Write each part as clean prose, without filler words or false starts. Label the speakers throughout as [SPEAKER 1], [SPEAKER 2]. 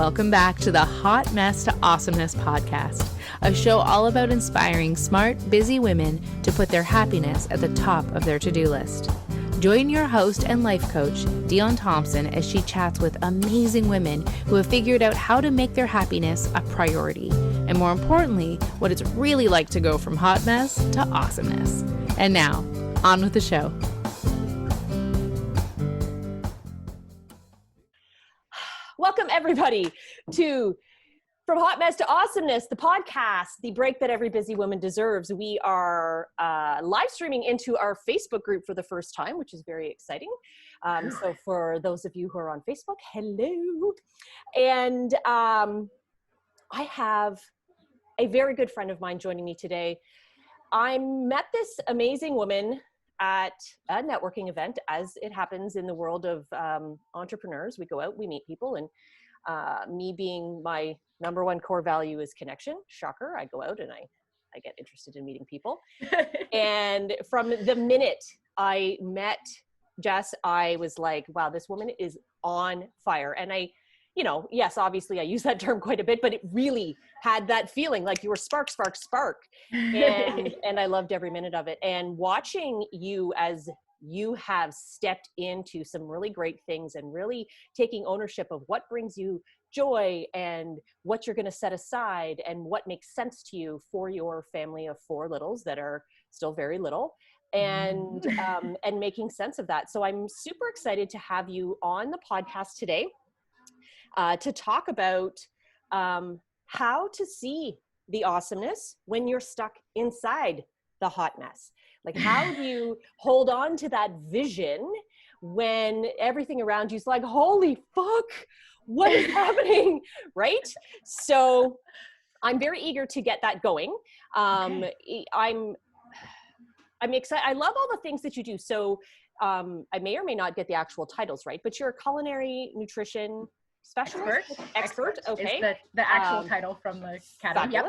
[SPEAKER 1] Welcome back to the Hot Mess to Awesomeness podcast, a show all about inspiring smart, busy women to put their happiness at the top of their to-do list. Join your host and life coach, Dion Thompson, as she chats with amazing women who have figured out how to make their happiness a priority, and more importantly, what it's really like to go from hot mess to awesomeness. And now, on with the show.
[SPEAKER 2] Welcome, everybody, to From Hot Mess to Awesomeness, the podcast, the break that every busy woman deserves. We are live streaming into our Facebook group for the first time, which is very exciting. So for those of you who are on Facebook, hello. And I have a very good friend of mine joining me today. I met this amazing woman at a networking event, as it happens in the world of entrepreneurs. We go out, we meet people, and me being my number one core value is connection. Shocker, I go out and I get interested in meeting people. And from the minute I met Jess, I was like, wow, this woman is on fire. And I, you know, yes, obviously I use that term quite a bit, but it really had that feeling like you were spark. And I loved every minute of it. And watching you as you have stepped into some really great things and really taking ownership of what brings you joy and what you're going to set aside and what makes sense to you for your family of four littles that are still very little, and making sense of that. So I'm super excited to have you on the podcast today to talk about how to see the awesomeness when you're stuck inside the hot mess. Like, how do you hold on to that vision when everything around you is like, holy fuck, what is happening, right? So I'm very eager to get that going. I'm excited. I love all the things that you do. So I may or may not get the actual titles right, but you're a culinary nutrition specialist? Expert. Okay.
[SPEAKER 3] Is the actual title from the academy. Yep.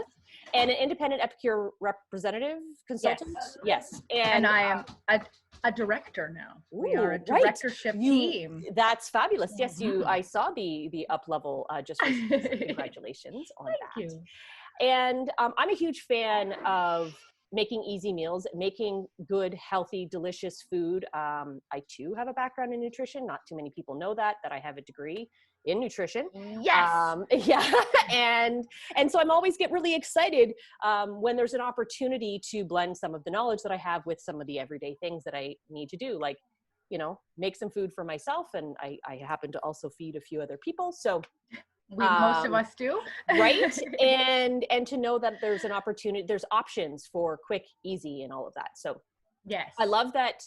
[SPEAKER 2] And an independent Epicure representative consultant. Yes.
[SPEAKER 3] And I am a director now. We are a directorship team.
[SPEAKER 2] That's fabulous. Yes, I saw the up level just recently. Congratulations on that.
[SPEAKER 3] Thank you.
[SPEAKER 2] And I'm a huge fan of making easy meals, making good, healthy, delicious food. I too have a background in nutrition. Not too many people know that I have a degree in nutrition.
[SPEAKER 3] Yes.
[SPEAKER 2] Yeah. And so I'm always get really excited when there's an opportunity to blend some of the knowledge that I have with some of the everyday things that I need to do, like, you know, make some food for myself. And I happen to also feed a few other people. So
[SPEAKER 3] most of us do.
[SPEAKER 2] Right. And to know that there's an opportunity, there's options for quick, easy, and all of that. So
[SPEAKER 3] yes,
[SPEAKER 2] I love that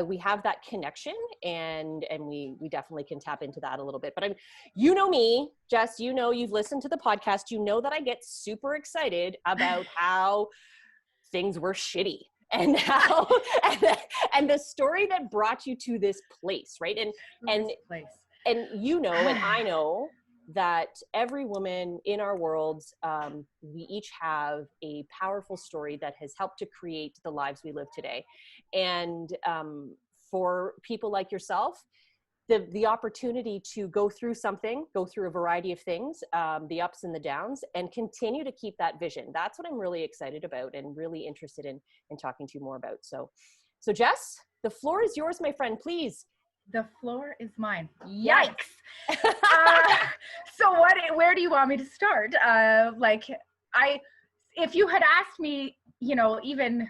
[SPEAKER 2] we have that connection, and we definitely can tap into that a little bit. But you know me, Jess, you know, you've listened to the podcast, you know that I get super excited about how things were shitty and how, and the story that brought you to this place. Right. And you know, and I know that every woman in our worlds, we each have a powerful story that has helped to create the lives we live today. And for people like yourself, the opportunity to go through a variety of things, the ups and the downs, and continue to keep that vision. That's what I'm really excited about and really interested in talking to you more about. So Jess, the floor is yours, my friend, please.
[SPEAKER 3] The floor is mine. Yikes. So where do you want me to start? If you had asked me, you know, even,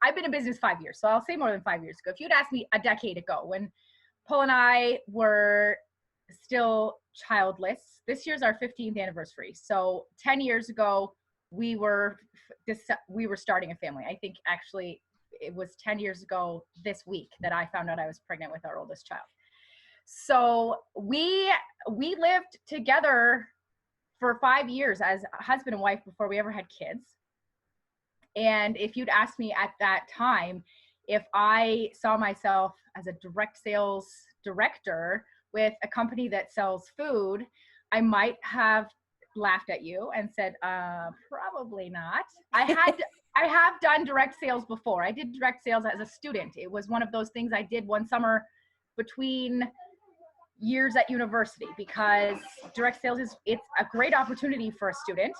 [SPEAKER 3] I've been in business 5 years, so I'll say more than 5 years ago. If you'd asked me a decade ago when Paul and I were still childless, this year's our 15th anniversary. So 10 years ago, we were starting a family. I think actually it was 10 years ago this week that I found out I was pregnant with our oldest child. So we lived together for 5 years as husband and wife before we ever had kids. And if you'd asked me at that time if I saw myself as a direct sales director with a company that sells food, I might have laughed at you and said, probably not. I have done direct sales before. I did direct sales as a student. It was one of those things I did one summer between years at university, because direct sales it's a great opportunity for a student.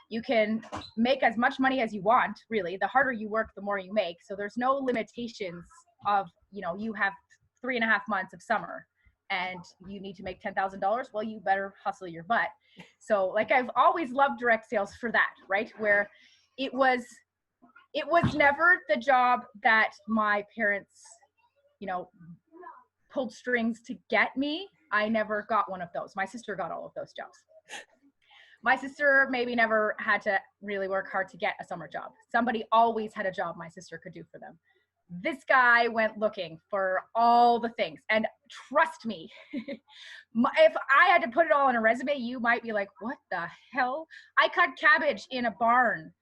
[SPEAKER 3] You can make as much money as you want, really. The harder you work, the more you make. So there's no limitations of, you have 3.5 months of summer and you need to make $10,000. Well, you better hustle your butt. So like, I've always loved direct sales for that, right? Where it was never the job that my parents, pulled strings to get me. I never got one of those. My sister got all of those jobs. My sister maybe never had to really work hard to get a summer job. Somebody always had a job my sister could do for them. This guy went looking for all the things. And trust me, if I had to put it all on a resume, you might be like, what the hell? I cut cabbage in a barn,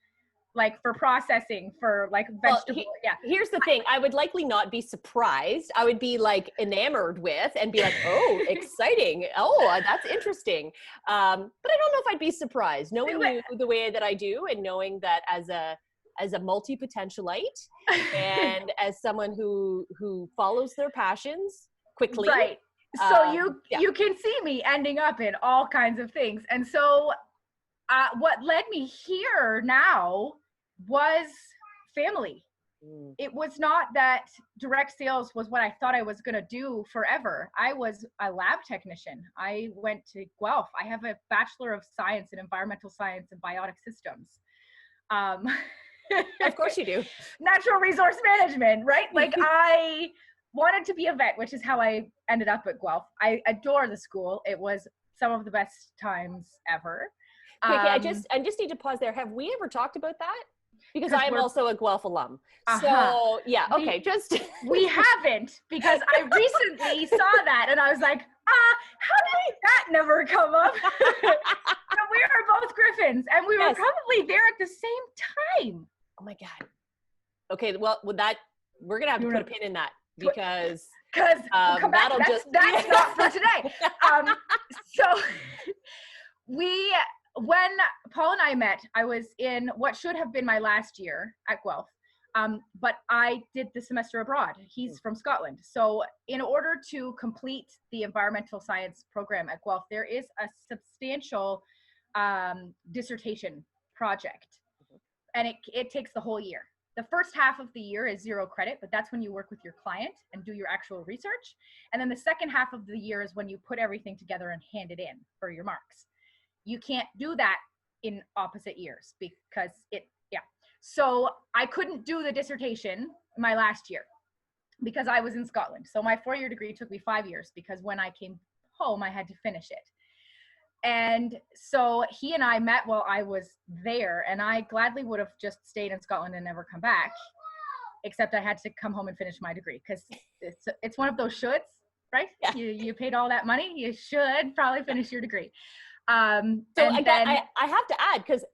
[SPEAKER 3] like for processing, for like vegetable.
[SPEAKER 2] Here's the thing. I would likely not be surprised. I would be like enamored with and be like, oh, exciting. Oh, that's interesting. But I don't know if I'd be surprised knowing you the way that I do, and knowing that as a multi-potentialite and as someone who follows their passions quickly.
[SPEAKER 3] Right. So you can see me ending up in all kinds of things. And so what led me here now was family. It was not that direct sales was what I thought I was going to do forever. I was a lab technician. I went to Guelph. I have a Bachelor of Science in Environmental Science and Biotic Systems.
[SPEAKER 2] Of course you do.
[SPEAKER 3] Natural resource management, right? Like, I wanted to be a vet, which is how I ended up at Guelph. I adore the school. It was some of the best times ever.
[SPEAKER 2] Okay, I just need to pause there. Have we ever talked about that? Because I'm also a Guelph alum. So yeah, okay,
[SPEAKER 3] we haven't, because I recently saw that and I was like, how did that never come up? So we are both Griffins, and we were probably there at the same time.
[SPEAKER 2] Oh my God. Okay, well, with that, we're gonna have to put a pin in that, because
[SPEAKER 3] we'll come back. That's not for today. So when Paul and I met, I was in what should have been my last year at Guelph, but I did the semester abroad. He's from Scotland. So in order to complete the environmental science program at Guelph, there is a substantial dissertation project, and it takes the whole year. The first half of the year is 0 credit, but that's when you work with your client and do your actual research. And then the second half of the year is when you put everything together and hand it in for your marks. You can't do that in opposite years because So I couldn't do the dissertation my last year because I was in Scotland. So my 4-year degree took me 5 years, because when I came home, I had to finish it. And so he and I met while I was there, and I gladly would have just stayed in Scotland and never come back, except I had to come home and finish my degree, because it's one of those shoulds, right? Yeah. You paid all that money, you should probably finish your degree.
[SPEAKER 2] So I have to add, because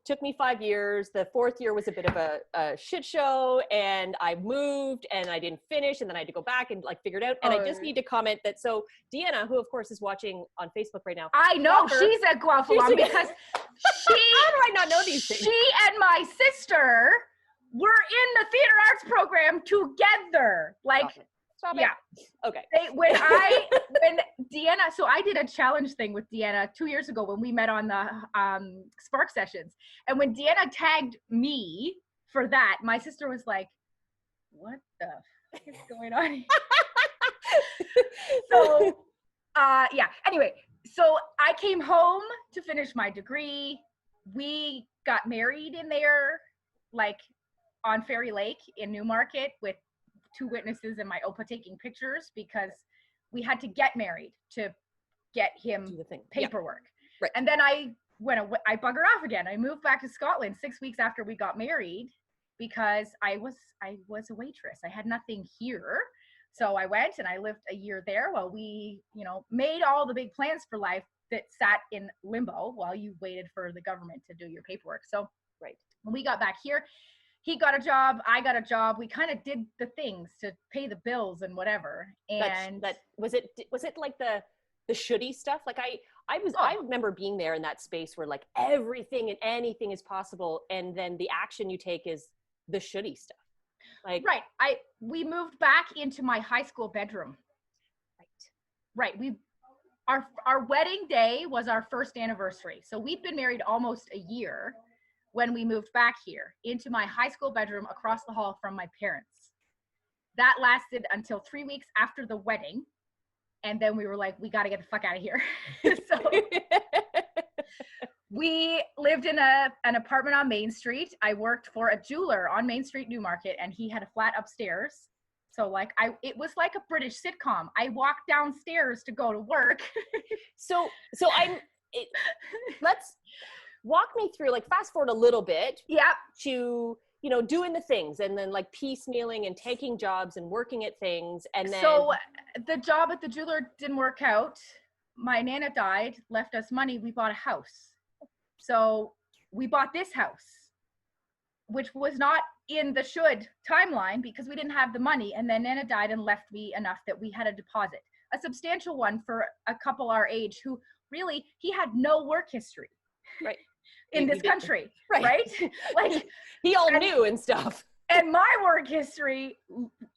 [SPEAKER 2] took me 5 years. The 4th year was a bit of a shit show, and I moved and I didn't finish, and then I had to go back and figure it out. And I just need to comment that, so Deanna, who of course is watching on Facebook right now.
[SPEAKER 3] I know, she's a Guelph alum, because
[SPEAKER 2] how do I not know these things?
[SPEAKER 3] She and my sister were in the theater arts program together.
[SPEAKER 2] Stop it.
[SPEAKER 3] Yeah.
[SPEAKER 2] Okay.
[SPEAKER 3] When Deanna, so I did a challenge thing with Deanna 2 years ago when we met on the Spark sessions. And when Deanna tagged me for that, my sister was like, what the fuck is going on here? So, anyway, so I came home to finish my degree. We got married in there, on Ferry Lake in Newmarket, with 2 witnesses and my Opa taking pictures, because we had to get married to get him paperwork.
[SPEAKER 2] Yeah. Right.
[SPEAKER 3] And then I buggered off again. I moved back to Scotland 6 weeks after we got married, because I was a waitress. I had nothing here. So I went and I lived a year there while we, made all the big plans for life that sat in limbo while you waited for the government to do your paperwork. So when we got back here, he got a job, I got a job. We kind of did the things to pay the bills and whatever. And
[SPEAKER 2] was it like the shouldy stuff? I remember being there in that space where everything and anything is possible, and then the action you take is the shouldy stuff.
[SPEAKER 3] We moved back into my high school bedroom. Right. Our wedding day was our first anniversary. So we'd been married almost a year when we moved back here into my high school bedroom across the hall from my parents. That lasted until 3 weeks after the wedding. And then we were like, we got to get the fuck out of here. So we lived in an apartment on Main Street. I worked for a jeweler on Main Street, Newmarket, and he had a flat upstairs. So like it was like a British sitcom. I walked downstairs to go to work.
[SPEAKER 2] So let's walk me through, like, fast forward a little bit.
[SPEAKER 3] Yeah.
[SPEAKER 2] To, you know, doing the things and then like piecemealing and taking jobs and working at things. And then.
[SPEAKER 3] So the job at the jeweler didn't work out. My Nana died, left us money. We bought a house. So we bought this house, which was not in the should timeline because we didn't have the money. And then Nana died and left me enough that we had a deposit, a substantial one for a couple our age who really, he had no work history.
[SPEAKER 2] Right.
[SPEAKER 3] In this country. Right. Like
[SPEAKER 2] he all knew and stuff.
[SPEAKER 3] And my work history,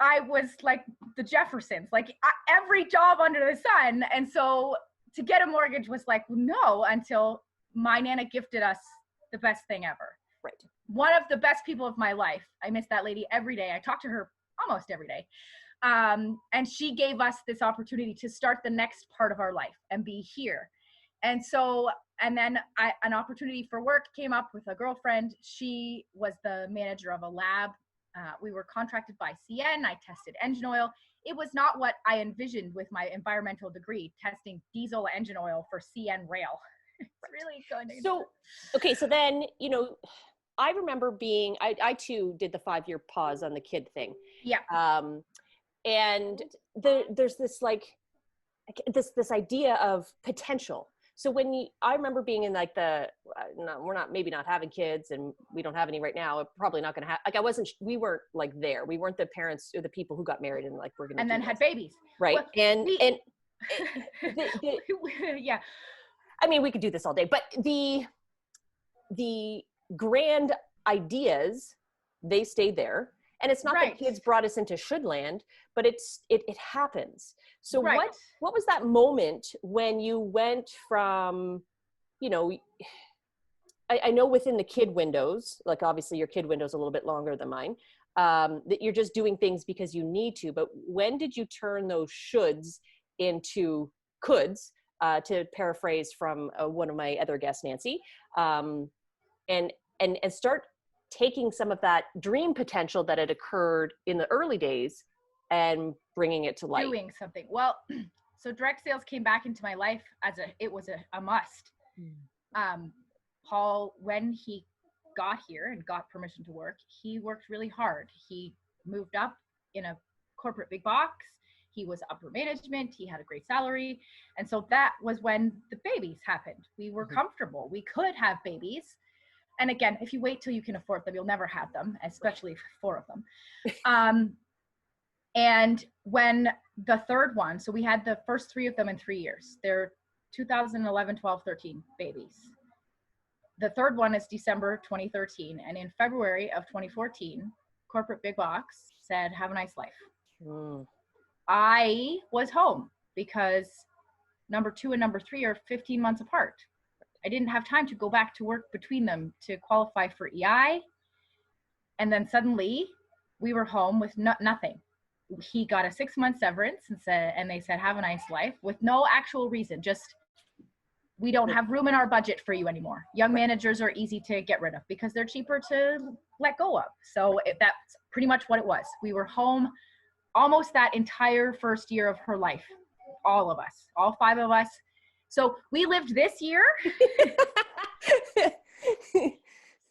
[SPEAKER 3] I was like the Jeffersons, like every job under the sun. And so to get a mortgage was like, no, until my Nana gifted us the best thing ever.
[SPEAKER 2] Right.
[SPEAKER 3] One of the best people of my life. I miss that lady every day. I talk to her almost every day. And she gave us this opportunity to start the next part of our life and be here. And so, and then an opportunity for work came up with a girlfriend. She was the manager of a lab. We were contracted by CN. I tested engine oil. It was not what I envisioned with my environmental degree, testing diesel engine oil for CN rail. It's really going to.
[SPEAKER 2] So, okay. So then, you know, I remember being, I too did the 5-year pause on the kid thing.
[SPEAKER 3] Yeah.
[SPEAKER 2] And there's this like, this idea of potential. So when I remember being in like we're not, maybe not having kids and we don't have any right now. Probably not going to have, like we weren't like there. We weren't the parents or the people who got married and like, we're going to.
[SPEAKER 3] And then had babies.
[SPEAKER 2] Right. Well,
[SPEAKER 3] yeah.
[SPEAKER 2] I mean, we could do this all day, but the grand ideas, they stayed there. And it's not that kids brought us into should land, but it happens. So what was that moment when you went from, you know, I know within the kid windows, like obviously your kid window's a little bit longer than mine, that you're just doing things because you need to, but when did you turn those shoulds into coulds, to paraphrase from one of my other guests, Nancy, and start taking some of that dream potential that had occurred in the early days and bringing it to life?
[SPEAKER 3] Doing something. Well, so direct sales came back into my life it was a must. Paul, when he got here and got permission to work, he worked really hard. He moved up in a corporate big box. He was upper management. He had a great salary. And so that was when the babies happened. We were comfortable. We could have babies. And again, if you wait till you can afford them, you'll never have them, especially 4 of them. And when the third one, so we had the first 3 of them in 3 years. They're 2011, 12, 13 babies. The third one is December 2013. And in February of 2014, corporate big box said, have a nice life. I was home because number 2 and number 3 are 15 months apart. I didn't have time to go back to work between them to qualify for EI. And then suddenly we were home with nothing. He got a 6-month severance and they said, have a nice life, with no actual reason. Just, we don't have room in our budget for you anymore. Young managers are easy to get rid of because they're cheaper to let go of. So that's pretty much what it was. We were home almost that entire first year of her life. All of us, all 5 of us. So we lived this year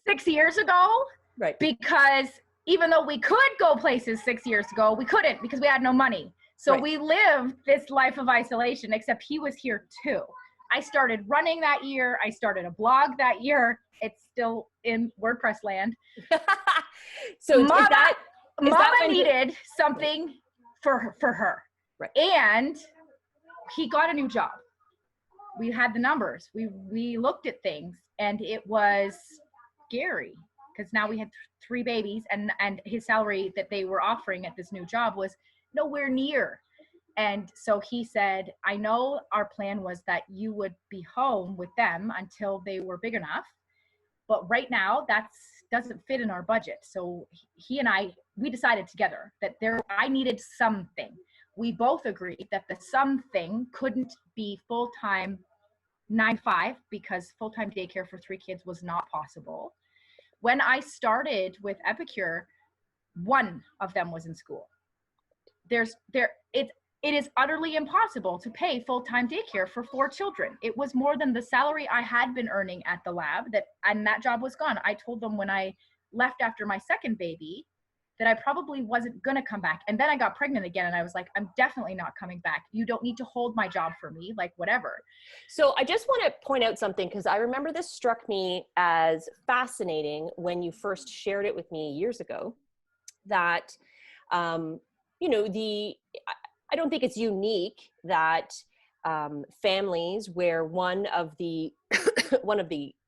[SPEAKER 3] 6 years ago,
[SPEAKER 2] right?
[SPEAKER 3] Because even though we could go places 6 years ago, we couldn't because we had no money. So we lived this life of isolation, except he was here too. I started running that year. I started a blog that year. It's still in WordPress land.
[SPEAKER 2] So
[SPEAKER 3] Mama needed something for her.
[SPEAKER 2] Right.
[SPEAKER 3] And he got a new job. We had the numbers. We looked at things and it was scary because now we had 3 babies and his salary that they were offering at this new job was nowhere near. And so he said, I know our plan was that you would be home with them until they were big enough, but right now that doesn't fit in our budget. So he and we decided together that I needed something. We both agreed that the something couldn't be full-time 9 to 5 because full-time daycare for 3 kids was not possible. When I started with Epicure, one of them was in school. It is utterly impossible to pay full-time daycare for 4 children. It was more than the salary I had been earning at the lab, and that job was gone. I told them when I left after my second baby that I probably wasn't going to come back. And then I got pregnant again, and I was like, I'm definitely not coming back. You don't need to hold my job for me, like whatever.
[SPEAKER 2] So I just want to point out something, because I remember this struck me as fascinating when you first shared it with me years ago, that, I don't think it's unique that families where one of the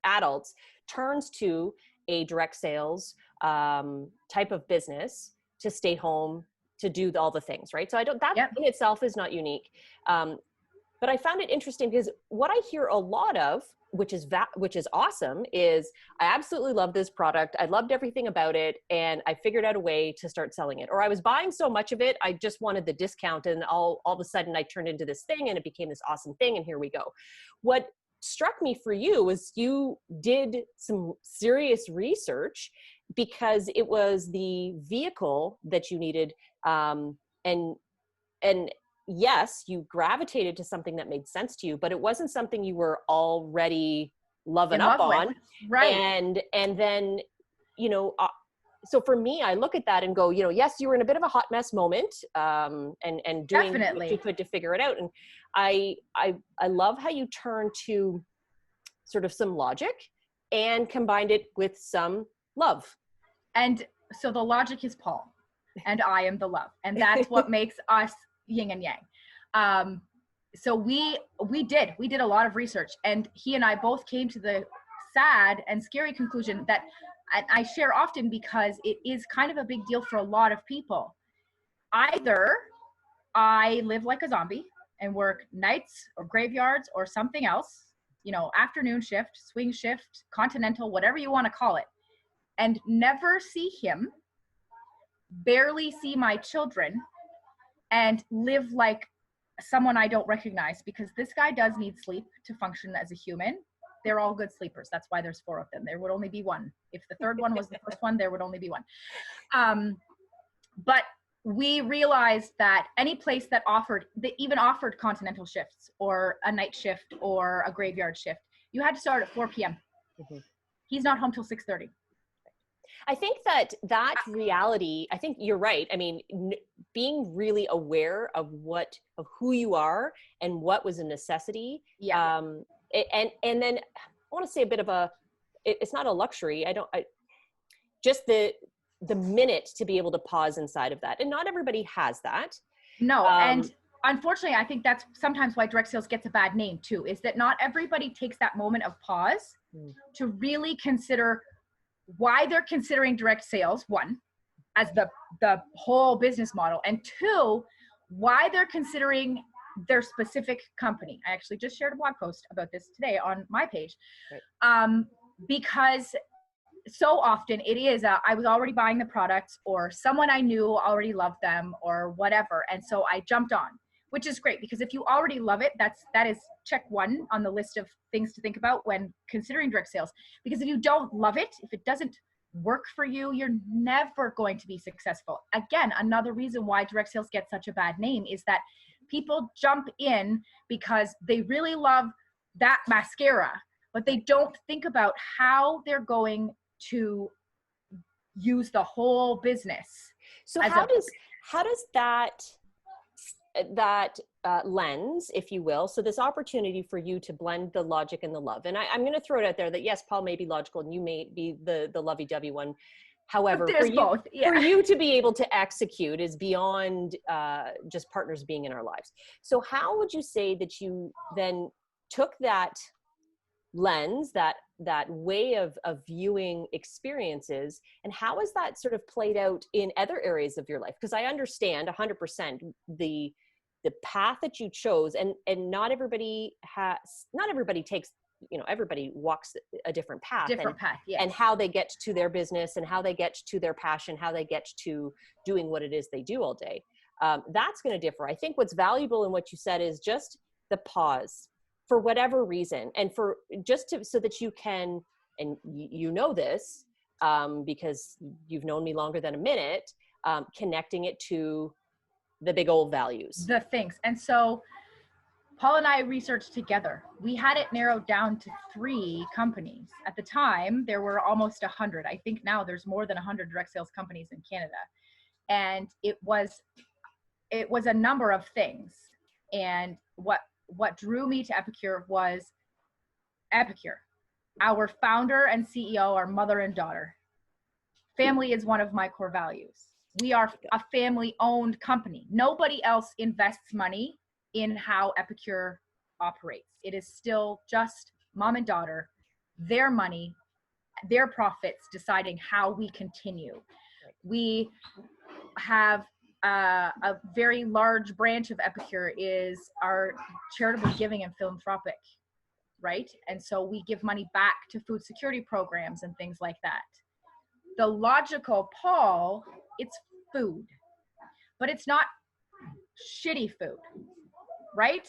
[SPEAKER 2] adults turns to a direct sales type of business to stay home, to do all the things, right? So that in itself is not unique. But I found it interesting because what I hear a lot of, which is awesome, is I absolutely love this product. I loved everything about it, and I figured out a way to start selling it. Or I was buying so much of it, I just wanted the discount, and all of a sudden I turned into this thing, and it became this awesome thing, and here we go. What struck me for you was you did some serious research, because it was the vehicle that you needed, and yes, you gravitated to something that made sense to you, but it wasn't something you were already loving up on.
[SPEAKER 3] Right.
[SPEAKER 2] And then, so for me, I look at that and go, yes, you were in a bit of a hot mess moment, and doing
[SPEAKER 3] Definitely
[SPEAKER 2] what you could to figure it out. And I love how you turn to sort of some logic and combined it with some love.
[SPEAKER 3] And so the logic is Paul, and I am the love. And that's what makes us yin and yang. So we did a lot of research, and he and I both came to the sad and scary conclusion that I share often, because it is kind of a big deal for a lot of people. Either I live like a zombie and work nights or graveyards or something else, afternoon shift, swing shift, continental, whatever you want to call it, and never see him, barely see my children, and live like someone I don't recognize, because this guy does need sleep to function as a human. They're all good sleepers. That's why there's 4 of them. There would only be 1. If the third one was the first one, there would only be 1. But we realized that any place that even offered continental shifts or a night shift or a graveyard shift, you had to start at 4 p.m.
[SPEAKER 2] Mm-hmm.
[SPEAKER 3] He's not home till 6:30.
[SPEAKER 2] I think that reality, I think you're right. I mean, being really aware of who you are and what was a necessity.
[SPEAKER 3] Yeah.
[SPEAKER 2] And then I want to say a bit of it's not a luxury. Just the minute to be able to pause inside of that. And not everybody has that.
[SPEAKER 3] No. And unfortunately, I think that's sometimes why direct sales gets a bad name too, is that not everybody takes that moment of pause to really consider why they're considering direct sales, 1, as the whole business model, and 2, why they're considering their specific company. I actually just shared a blog post about this today on my page. Right. Because so often it is I was already buying the products, or someone I knew already loved them, or whatever, and so I jumped on, which is great, because if you already love it, that is check 1 on the list of things to think about when considering direct sales. Because if you don't love it, if it doesn't work for you, you're never going to be successful. Again, another reason why direct sales gets such a bad name is that people jump in because they really love that mascara, but they don't think about how they're going to use the whole business.
[SPEAKER 2] So how does that lens, if you will, so this opportunity for you to blend the logic and the love, and I'm going to throw it out there that yes, Paul may be logical and you may be the lovey-dovey one. However, for you to be able to execute is beyond just partners being in our lives. So how would you say that you then took that lens, that way of viewing experiences, and how has that sort of played out in other areas of your life? Because I understand 100% the path that you chose, and not everybody takes, everybody walks a different path,
[SPEAKER 3] Yes.
[SPEAKER 2] And how they get to their business and how they get to their passion, how they get to doing what it is they do all day. That's going to differ. I think what's valuable in what you said is just the pause for whatever reason, and for so that you can, and this, because you've known me longer than a minute, connecting it to the big old values.
[SPEAKER 3] The things. And so Paul and I researched together. We had it narrowed down to 3 companies. At the time, there were almost 100. I think now there's more than 100 direct sales companies in Canada. And it was a number of things. And what drew me to Epicure was Epicure. Our founder and CEO are mother and daughter. Family is one of my core values. We are a family-owned company. Nobody else invests money in how Epicure operates. It is still just mom and daughter, their money, their profits, deciding how we continue. We have a very large branch of Epicure is our charitable giving and philanthropic, right? And so we give money back to food security programs and things like that. The logical, Paul, it's food, but it's not shitty food, right?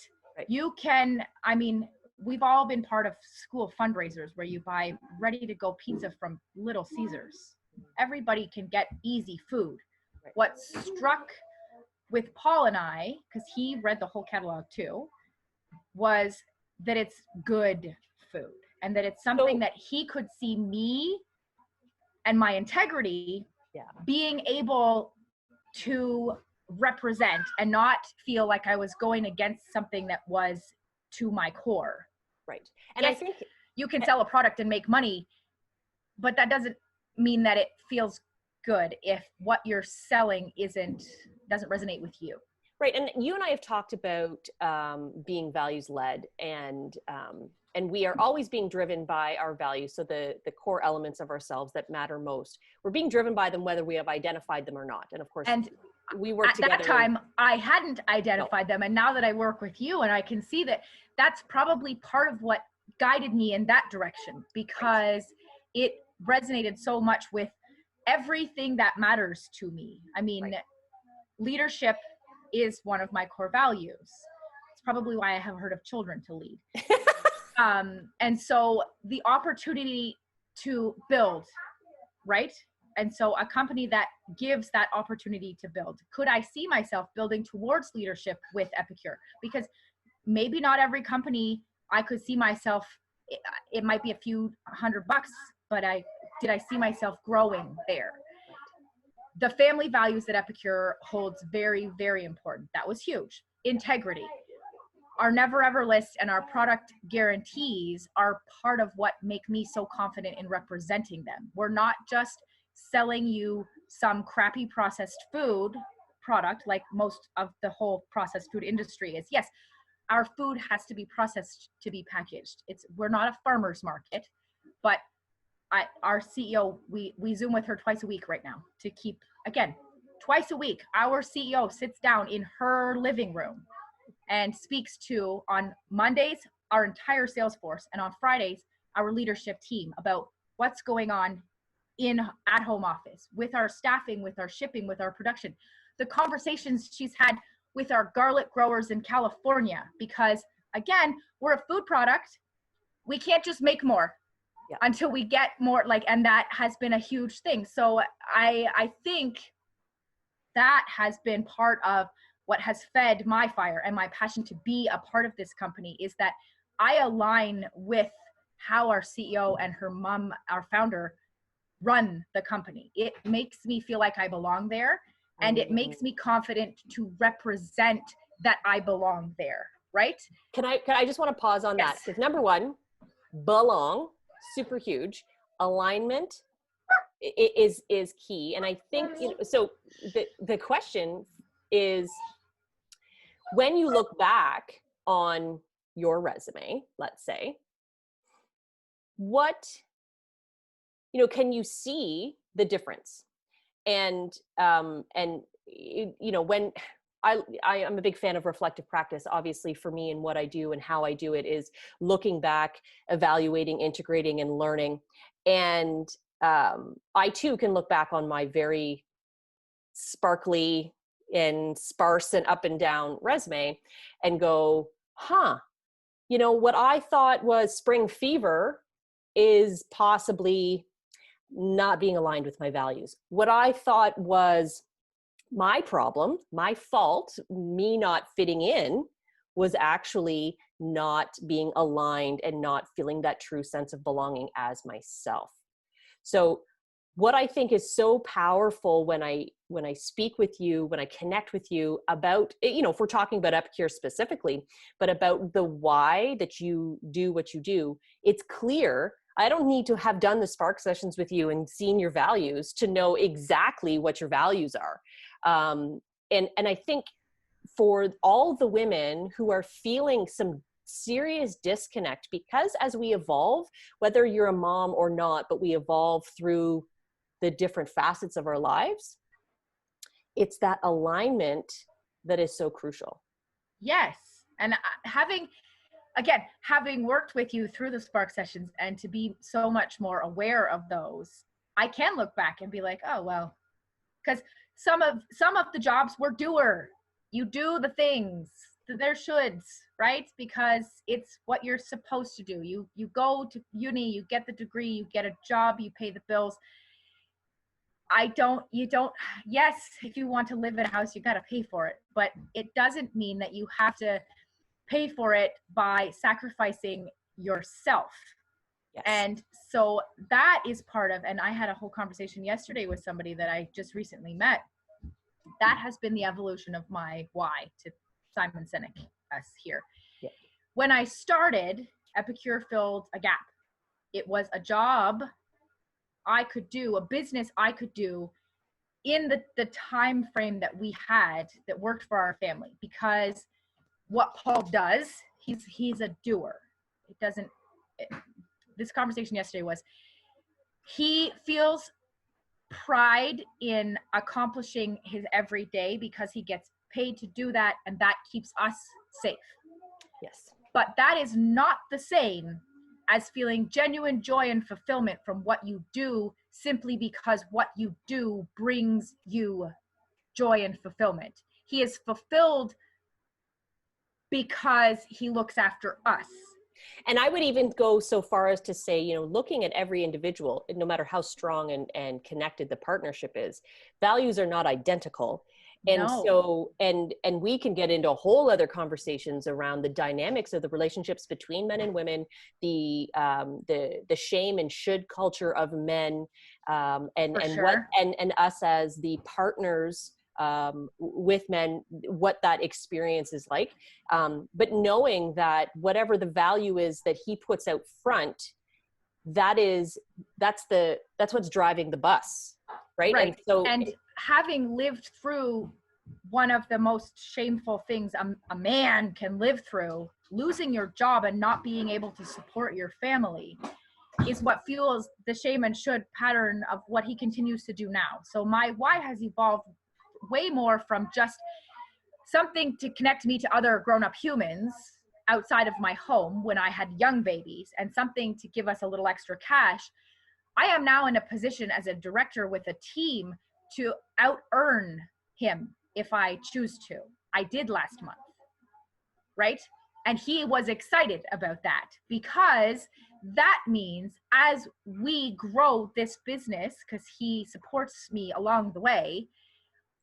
[SPEAKER 3] You can, we've all been part of school fundraisers where you buy ready to go pizza from Little Caesars. Everybody can get easy food. What struck with Paul and I, because he read the whole catalog too, was that it's good food, and that it's something that he could see me and my integrity being able to represent, and not feel like I was going against something that was to my core.
[SPEAKER 2] Right. And
[SPEAKER 3] yes, I think you can sell a product and make money, but that doesn't mean that it feels good if what you're selling doesn't resonate with you.
[SPEAKER 2] Right. And you and I have talked about being values led, and we are always being driven by our values. So the core elements of ourselves that matter most, we're being driven by them, whether we have identified them or not. And of course, we work together. At that
[SPEAKER 3] time, I hadn't identified them. And now that I work with you, and I can see that that's probably part of what guided me in that direction, because it resonated so much with everything that matters to me. Leadership is one of my core values. It's probably why I have heard of children to lead. And so the opportunity to build, right? And so a company that gives that opportunity to build. Could I see myself building towards leadership with Epicure? Because maybe not every company I could see myself, it might be a few $100, but did I see myself growing there? The family values that Epicure holds very, very important. That was huge. Integrity. Our never ever list and our product guarantees are part of what make me so confident in representing them. We're not just selling you some crappy processed food product like most of the whole processed food industry is. Yes, our food has to be processed to be packaged. We're not a farmer's market, but our CEO, we Zoom with her twice a week right now to keep, again, twice a week, our CEO sits down in her living room and speaks to, on Mondays, our entire sales force, and on Fridays, our leadership team about what's going on at home office, with our staffing, with our shipping, with our production. The conversations she's had with our garlic growers in California, because again, we're a food product. We can't just make more until we get more, and that has been a huge thing. So I think that has been part of what has fed my fire and my passion to be a part of this company, is that I align with how our CEO and her mom, our founder, run the company. It makes me feel like I belong there, and it makes me confident to represent that I belong there, right?
[SPEAKER 2] Can I just want to pause on that? Because number one, belong, super huge. Alignment is key. And I think, so the question is, when you look back on your resume, let's say, what, can you see the difference? And when I am a big fan of reflective practice. Obviously, for me and what I do and how I do it is looking back, evaluating, integrating, and learning. And I too can look back on my very sparkly and sparse and up and down resume and go, you know, what I thought was spring fever is possibly not being aligned with my values. What I thought was my problem, my fault, me not fitting in, was actually not being aligned and not feeling that true sense of belonging as myself. So what I think is so powerful when I speak with you, when I connect with you about, you know, if we're talking about Epicure specifically, but about the why that you do what you do, it's clear. I don't need to have done the Spark sessions with you and seen your values to know exactly what your values are. And I think for all the women who are feeling some serious disconnect, because as we evolve, whether you're a mom or not, but we evolve through the different facets of our lives, it's that alignment that is so crucial.
[SPEAKER 3] Yes. And having worked with you through the Spark sessions and to be so much more aware of those, I can look back and be like, oh, well, because some of the jobs were doer. You do the things, there shoulds, right? Because it's what you're supposed to do. You go to uni, you get the degree, you get a job, you pay the bills. Yes, if you want to live in a house, you got to pay for it, but it doesn't mean that you have to pay for it by sacrificing yourself.
[SPEAKER 2] Yes.
[SPEAKER 3] And so that is part of, and I had a whole conversation yesterday with somebody that I just recently met. That has been the evolution of my why, to Simon Sinek, us here.
[SPEAKER 2] Yeah.
[SPEAKER 3] When I started, Epicure filled a gap. It was a job I could do, a business I could do in the time frame that we had that worked for our family. Because what Paul does, he's a doer. This conversation yesterday was, he feels pride in accomplishing his everyday because he gets paid to do that, and that keeps us safe.
[SPEAKER 2] Yes.
[SPEAKER 3] But that is not the same as feeling genuine joy and fulfillment from what you do, simply because what you do brings you joy and fulfillment. He is fulfilled because he looks after us.
[SPEAKER 2] And I would even go so far as to say, you know, looking at every individual, no matter how strong and connected the partnership is, values are not identical. And
[SPEAKER 3] No.
[SPEAKER 2] so, and we can get into a whole other conversations around the dynamics of the relationships between men and women, the shame and should culture of men, and us as the partners with men, what that experience is like. But knowing that whatever the value is that he puts out front, that's what's driving the bus, right?
[SPEAKER 3] Right.
[SPEAKER 2] And so,
[SPEAKER 3] and having lived through one of the most shameful things a man can live through, losing your job and not being able to support your family, is what fuels the shame and should pattern of what he continues to do now. So my why has evolved way more from just something to connect me to other grown-up humans outside of my home when I had young babies, and something to give us a little extra cash. I am now in a position as a director with a team to out-earn him if I choose to. I did last month, right? And he was excited about that, because that means as we grow this business, because he supports me along the way,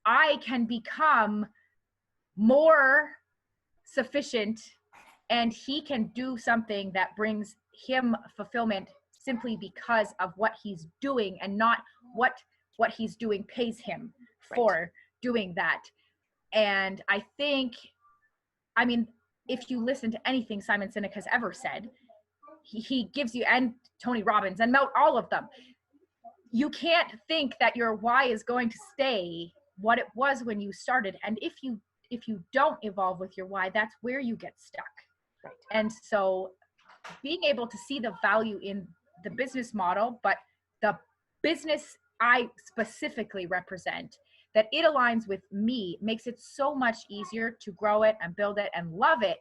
[SPEAKER 3] I can become more sufficient, and he can do something that brings him fulfillment simply because of what he's doing, and not what he's doing pays him for doing that. And I think, I mean, if you listen to anything Simon Sinek has ever said, he gives you, and Tony Robbins and all of them, you can't think that your why is going to stay what it was when you started. And if you don't evolve with your why, that's where you get stuck.
[SPEAKER 2] Right.
[SPEAKER 3] And so being able to see the value in the business model, but the business I specifically represent, that it aligns with me makes it so much easier to grow it and build it and love it.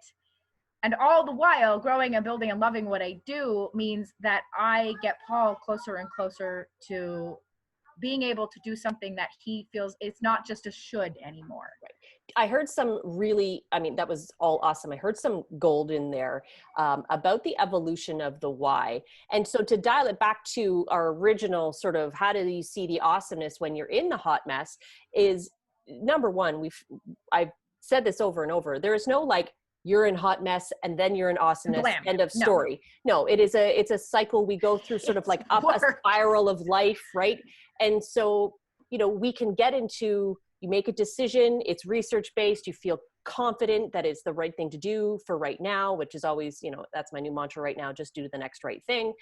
[SPEAKER 3] And all the while, growing and building and loving what I do means that I get Paul closer and closer to being able to do something that he feels it's not just a should anymore.
[SPEAKER 2] Right. I heard some really, I mean, that was all awesome. I heard some gold in there about the evolution of the why. And so to dial it back to our original sort of, how do you see the awesomeness when you're in the hot mess, is number one, I've said this over and over. There is no like, you're in hot mess and then you're in awesomeness,
[SPEAKER 3] Blam.
[SPEAKER 2] end of story. No, it's a cycle we go through, sort of like up a spiral of life, right? And so, you know, we can get into, you make a decision, it's research-based, you feel confident that it's the right thing to do for right now, which is always, you know, that's my new mantra right now, just do the next right thing.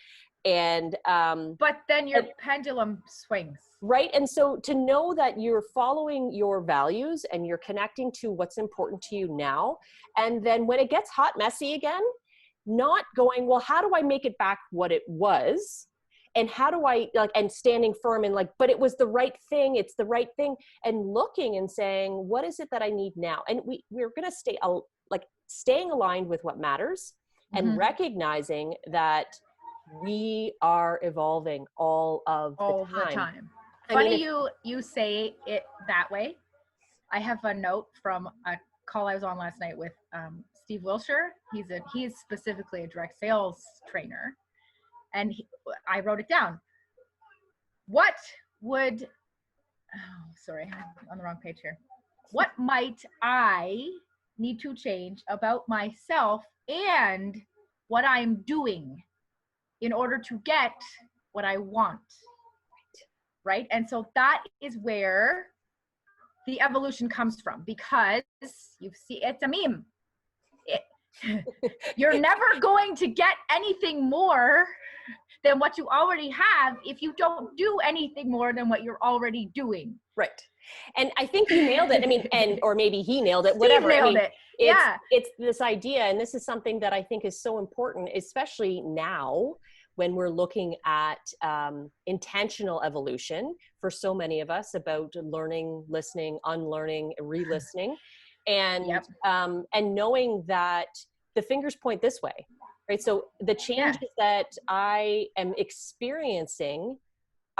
[SPEAKER 2] And
[SPEAKER 3] but then your pendulum swings.
[SPEAKER 2] Right. And so to know that you're following your values and you're connecting to what's important to you now. And then when it gets hot, messy again, not going, well, how do I make it back what it was? And how do I like, and standing firm and like, but it was the right thing. It's the right thing. And looking and saying, what is it that I need now? And we're going to stay like staying aligned with what matters and recognizing that we are evolving all the time.
[SPEAKER 3] Funny you say it that way. I have a note from a call I was on last night with Steve Wilshire. He's specifically a direct sales trainer. And I wrote it down. What would, sorry, I'm on the wrong page here. What might I need to change about myself and what I'm doing in order to get what I want? Right? And so that is where the evolution comes from, because you see, it's a meme. You're never going to get anything more than what you already have if you don't do anything more than what you're already doing.
[SPEAKER 2] Right. And I think you nailed it. I mean, or maybe he nailed it,
[SPEAKER 3] Steve
[SPEAKER 2] whatever.
[SPEAKER 3] nailed it.
[SPEAKER 2] It's this idea, and this is something that I think is so important, especially now when we're looking at intentional evolution for so many of us, about learning, listening, unlearning, re-listening, and knowing that the fingers point this way, right? So the changes that I am experiencing